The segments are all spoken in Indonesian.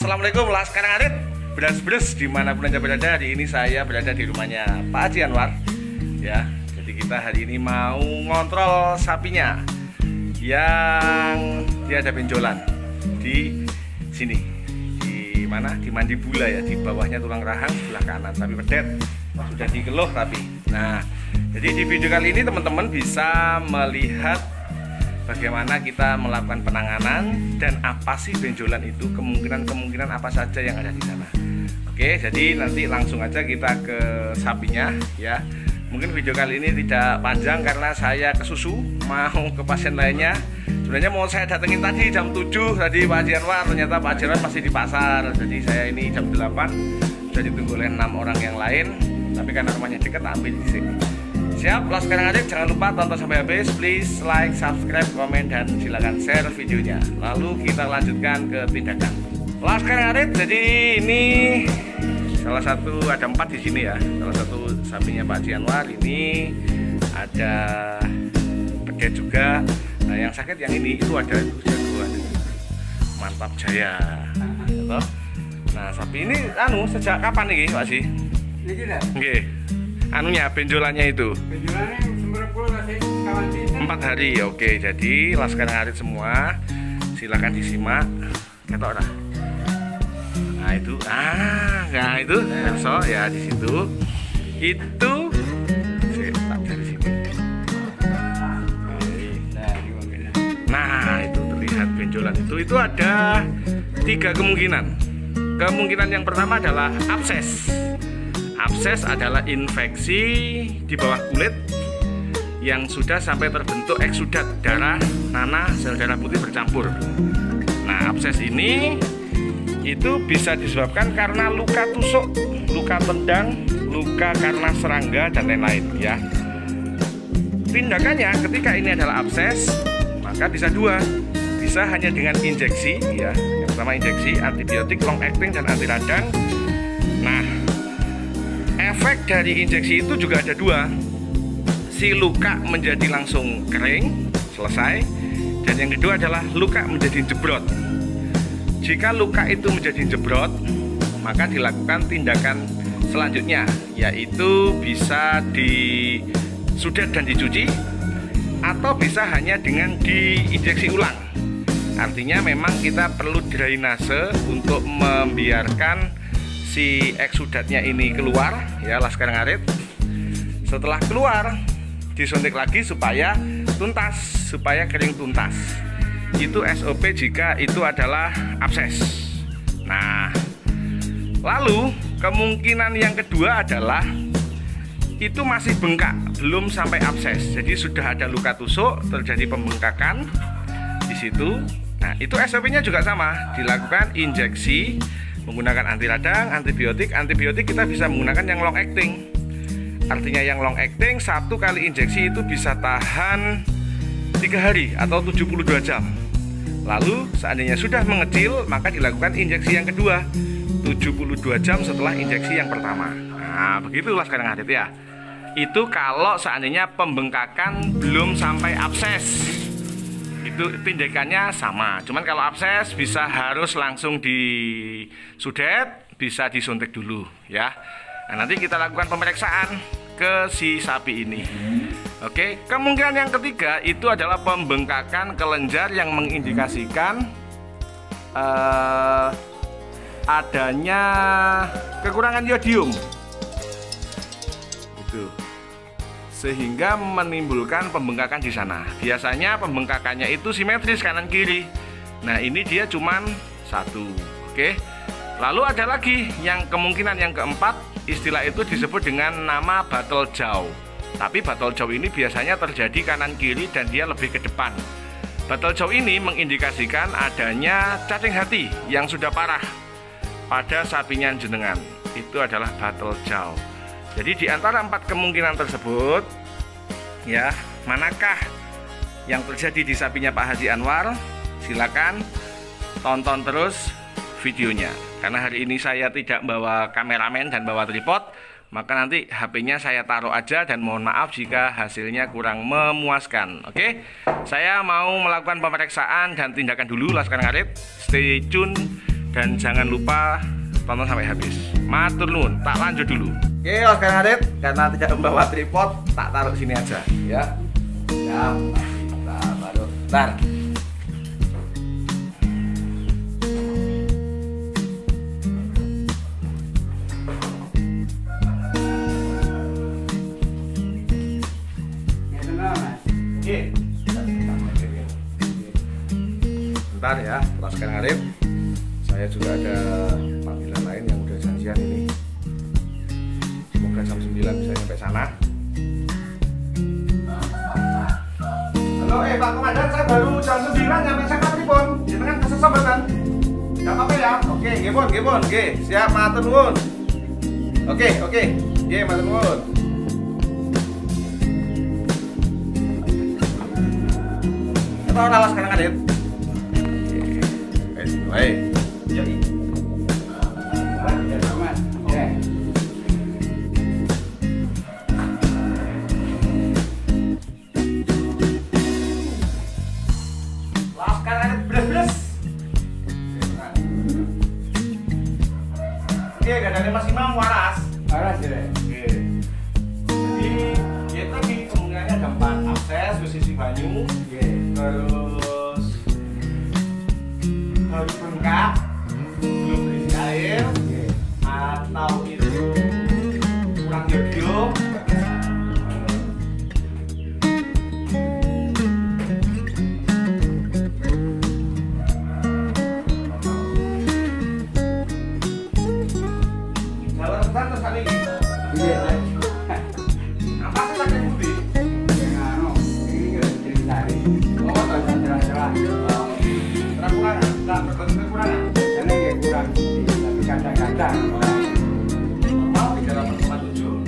Assalamualaikum Laskar Ngarit, beras-beras dimanapun anda berada. Hari ini saya berada di rumahnya Pak Haji Anwar. Ya, jadi kita hari ini mau ngontrol sapinya yang dia ada benjolan di sini, di mana? Di mandibula ya, di bawahnya tulang rahang sebelah kanan. Sapi pedet sudah dikeluh tapi. Nah, jadi di video kali ini teman-teman bisa melihat bagaimana kita melakukan penanganan dan apa sih benjolan itu, kemungkinan apa saja yang ada di sana. Oke, jadi nanti langsung aja kita ke sapinya ya. Mungkin video kali ini tidak panjang karena saya kesusu mau ke pasien lainnya. Sebenarnya mau saya datengin tadi jam 7 tadi Pak Haji Anwar, ternyata Pak Haji Anwar masih di pasar. Jadi saya ini jam 8 sudah ditunggu oleh 6 orang yang lain, tapi karena rumahnya dekat ambil di sini. Siap, Laskar Ngarit, jangan lupa tonton sampai habis. Please like, subscribe, komen, dan silakan share videonya. Lalu kita lanjutkan ke tindakan Laskar Ngarit. Jadi ini salah satu, ada 4 di sini ya. Salah satu sapinya Pak Haji Anwar, ini ada pedet juga. Nah yang sakit yang ini itu ada jagoan Mantap Jaya. Nah sapi ini sejak kapan nih Pak Haji? Ini tidak? Oke. Anunya benjolannya itu benjolannya 4 hari. Oke, jadi Laskar Ngarit semua silakan disimak ketok ora. Nah itu so ya di situ itu tak dari sini. Nah itu terlihat benjolan itu ada 3 kemungkinan. Kemungkinan yang pertama adalah abses. Abses adalah infeksi di bawah kulit yang sudah sampai terbentuk eksudat darah, nanah, sel darah putih bercampur. Nah, abses ini itu bisa disebabkan karena luka tusuk, luka tendang, luka karena serangga dan lain-lain ya. Tindakannya ketika ini adalah abses, maka bisa 2. Bisa hanya dengan injeksi ya. Yang pertama injeksi antibiotik long acting dan anti radang. Nah, efek dari injeksi itu juga ada 2. Si luka menjadi langsung kering, selesai. Dan yang kedua adalah luka menjadi jebrot. Jika luka itu menjadi jebrot, maka dilakukan tindakan selanjutnya, yaitu bisa disudet dan dicuci, atau bisa hanya dengan diinjeksi ulang. Artinya memang kita perlu drainase untuk membiarkan si eksudatnya ini keluar ya, Laskar Ngarit. Setelah keluar disuntik lagi supaya tuntas, supaya kering tuntas. Itu SOP jika itu adalah abses. Nah, lalu kemungkinan yang kedua adalah itu masih bengkak, belum sampai abses. Jadi sudah ada luka tusuk, terjadi pembengkakan di situ. Nah, itu SOP-nya juga sama, dilakukan injeksi menggunakan anti radang, antibiotik. Antibiotik kita bisa menggunakan yang long acting. Artinya yang long acting 1 kali injeksi itu bisa tahan 3 hari atau 72 jam. Lalu seandainya sudah mengecil, maka dilakukan injeksi yang kedua 72 jam setelah injeksi yang pertama. Nah begitulah sekarang Ngarit ya. Itu kalau seandainya pembengkakan belum sampai abses, itu tindakannya sama. Cuman kalau abses bisa harus langsung disudet, bisa disuntik dulu ya. Nah, nanti kita lakukan pemeriksaan ke si sapi ini. Oke, kemungkinan yang ketiga itu adalah pembengkakan kelenjar yang mengindikasikan adanya kekurangan yodium. Itu sehingga menimbulkan pembengkakan di sana. Biasanya pembengkakannya itu simetris kanan kiri. Nah, ini dia cuman 1. Oke. Lalu ada lagi yang kemungkinan yang keempat, istilah itu disebut dengan nama battle jaw. Tapi battle jaw ini biasanya terjadi kanan kiri dan dia lebih ke depan. Battle jaw ini mengindikasikan adanya cacing hati yang sudah parah pada sapinya jenengan. Itu adalah battle jaw. Jadi di antara 4 kemungkinan tersebut ya, manakah yang terjadi di sapinya Pak Haji Anwar? Silakan tonton terus videonya. Karena hari ini saya tidak bawa kameramen dan bawa tripod, maka nanti HP-nya saya taruh aja dan mohon maaf jika hasilnya kurang memuaskan. Oke, saya mau melakukan pemeriksaan dan tindakan dulu Laskar Ngarit. Stay tune dan jangan lupa tonton sampai habis. Matur nuwun, tak lanjut dulu. Oke, Oscar Ngarit, karena tidak membawa tripod, tak taruh sini aja ya. Ya, kita baru. Bentar. Bentar ya, Oscar Ngarit. Saya juga ada panggilan lain yang udah janjian ini. Semoga jam 9 bisa sampai sana. Halo, Pak Komandan, saya baru jam 9 nyampe sana pripun? Jenengan kesesambatan. Enggak apa-apa ya? Oke, nggih pun. Oke, siap, matur nuwun. Oke. Nggih, matur nuwun. Kita ora alas sekarang Adit. Baik. Jadi gadane Mas Imam waras ya. Jadi ya tadi kemungkinannya ada 4 akses ke sisi banyu, terus harus bengkak, belum berisi air, atau itu kurang yodium. Apa sih lagi budi? Ini cerita cerah-cerah. Kekurangan, nggak kekurangan. Karena ya kurang, tapi kadang-kadang. Mau 3,7.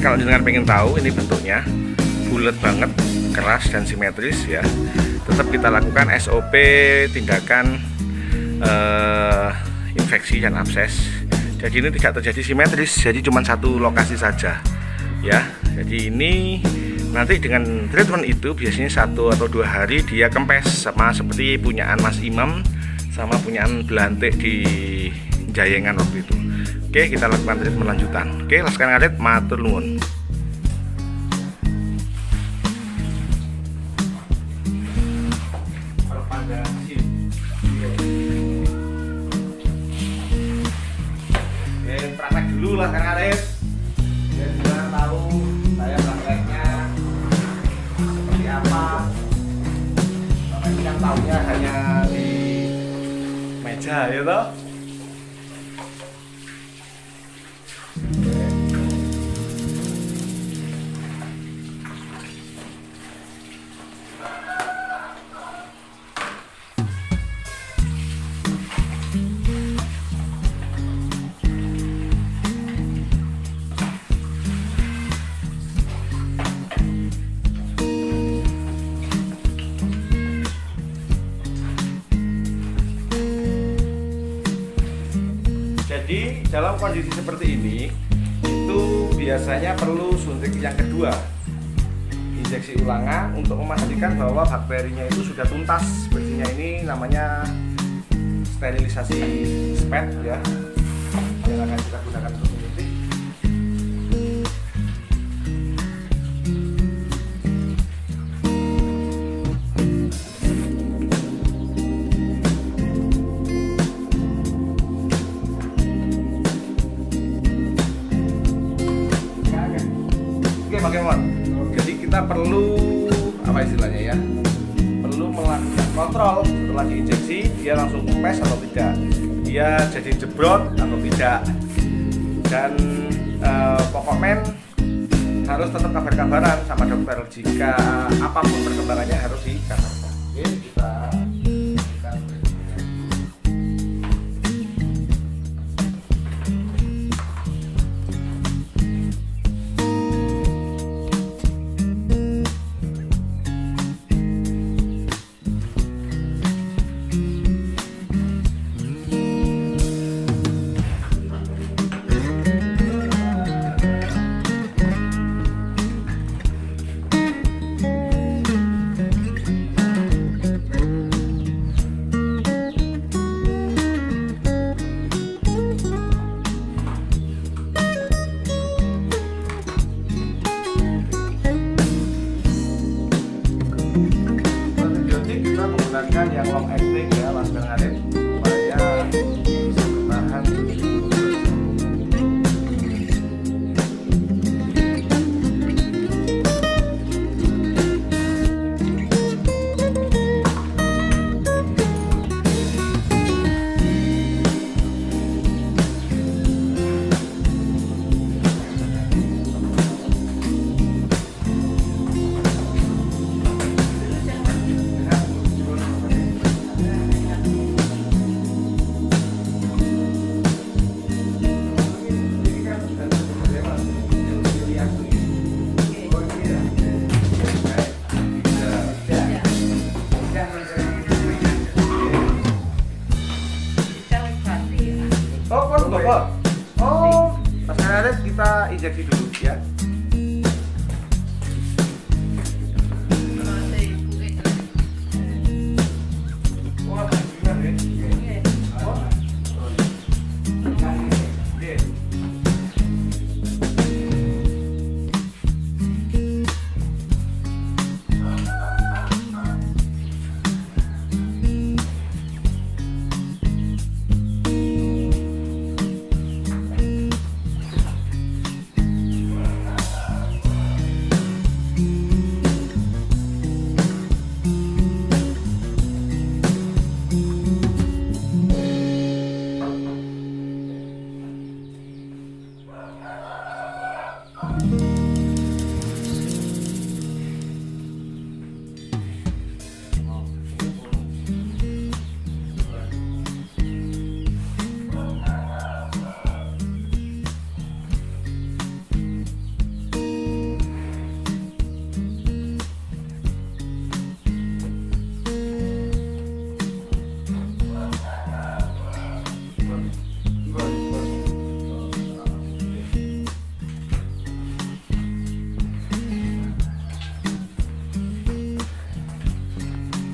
Kalau jenengan pengen tahu ini bentuknya bulat banget, keras dan simetris ya, tetap kita lakukan SOP tindakan infeksi dan abses. Jadi ini tidak terjadi simetris, jadi cuma satu lokasi saja ya. Jadi ini nanti dengan treatment itu biasanya 1 atau 2 hari dia kempes, sama seperti punyaan Mas Imam sama punyaan Belantik di Jayengan waktu itu. Oke, kita lakukan treatment lanjutan. Oke, Laskar Ngarit, matur nuwun. Oke, praktek dulu Laskar Ngarit. Biar kita tahu saya prakteknya seperti apa. Karena ini kan tahunya hanya di meja ya toh. Jadi dalam kondisi seperti ini itu biasanya perlu suntik yang kedua, injeksi ulangan untuk memastikan bahwa bakterinya itu sudah tuntas. Bersihnya ini namanya sterilisasi SPED ya, yang akan kita gunakan untuk menyuntik. Jadi kita perlu apa istilahnya ya? Perlu melakukan kontrol setelah diinjeksi dia langsung kempes atau tidak, dia jadi jebrot atau tidak. Dan pokoknya harus tetap kabar-kabaran sama dokter jika apapun perkembangannya harus dikabarkan. Oke, kita Oh, Laskar kita injeksi dulu ya.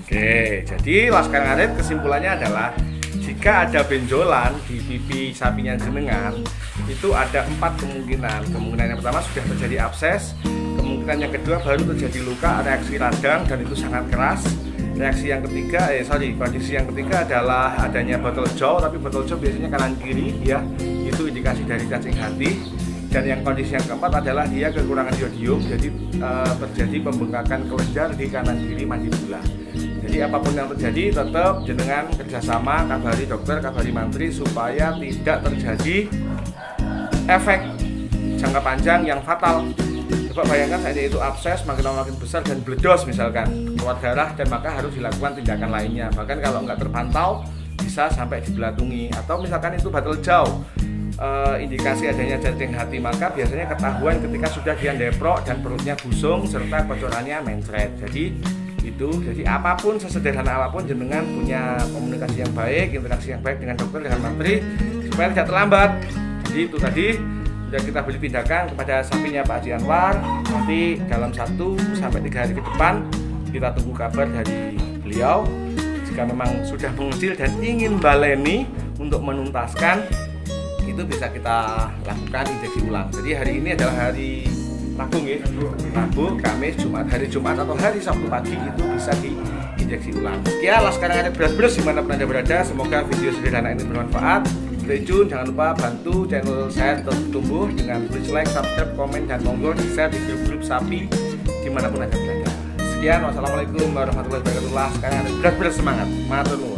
Oke, jadi Laskar Ngarit kesimpulannya adalah jika ada benjolan di pipi sapinya jenengan, itu ada 4 kemungkinan. Kemungkinan yang pertama sudah terjadi abses, kemungkinan yang kedua baru terjadi luka, reaksi radang dan itu sangat keras. Kondisi yang ketiga adalah adanya botol jaw, tapi botol jaw biasanya kanan kiri ya, itu indikasi dari cacing hati. Dan yang kondisi yang keempat adalah dia kekurangan iodium, jadi terjadi pembengkakan kelenjar di kanan kiri mandibula. Jadi apapun yang terjadi tetap jenengan kerjasama, kabari dokter, kabari mantri supaya tidak terjadi efek jangka panjang yang fatal. Coba bayangkan saja itu abses makin lama makin besar dan bledos misalkan, keluar darah, dan maka harus dilakukan tindakan lainnya. Bahkan kalau nggak terpantau bisa sampai dibelatungi. Atau misalkan itu batal jauh, indikasi adanya cacing hati, maka biasanya ketahuan ketika sudah dia deprok dan perutnya busung serta kocorannya mencret. Jadi apapun, sesederhana apapun, jenengan punya komunikasi yang baik, interaksi yang baik dengan dokter, dengan mantri supaya tidak terlambat. Jadi itu tadi sudah kita beri tindakan kepada sapinya Pak Haji Anwar. Nanti dalam 1-3 hari ke depan kita tunggu kabar dari beliau. Jika memang sudah mengecil dan ingin baleni untuk menuntaskan, itu bisa kita lakukan injeksi ulang. Jadi hari ini adalah hari Rabu, Rabu, Kamis, Jumat. Hari Jumat atau hari Sabtu pagi itu bisa diinjeksi ulang. Ya, Laskar Ngarit beras-beras dimanapun Anda berada. Semoga video sederhana ini bermanfaat. Stay tune, jangan lupa bantu channel saya tetap tumbuh dengan please like, subscribe, komen, dan monggo di-share di grup-grup sapi dimanapun Anda berada. Sekian, wassalamualaikum warahmatullahi wabarakatuh. Laskar Ngarit beras-beras semangat. Matur nuwun.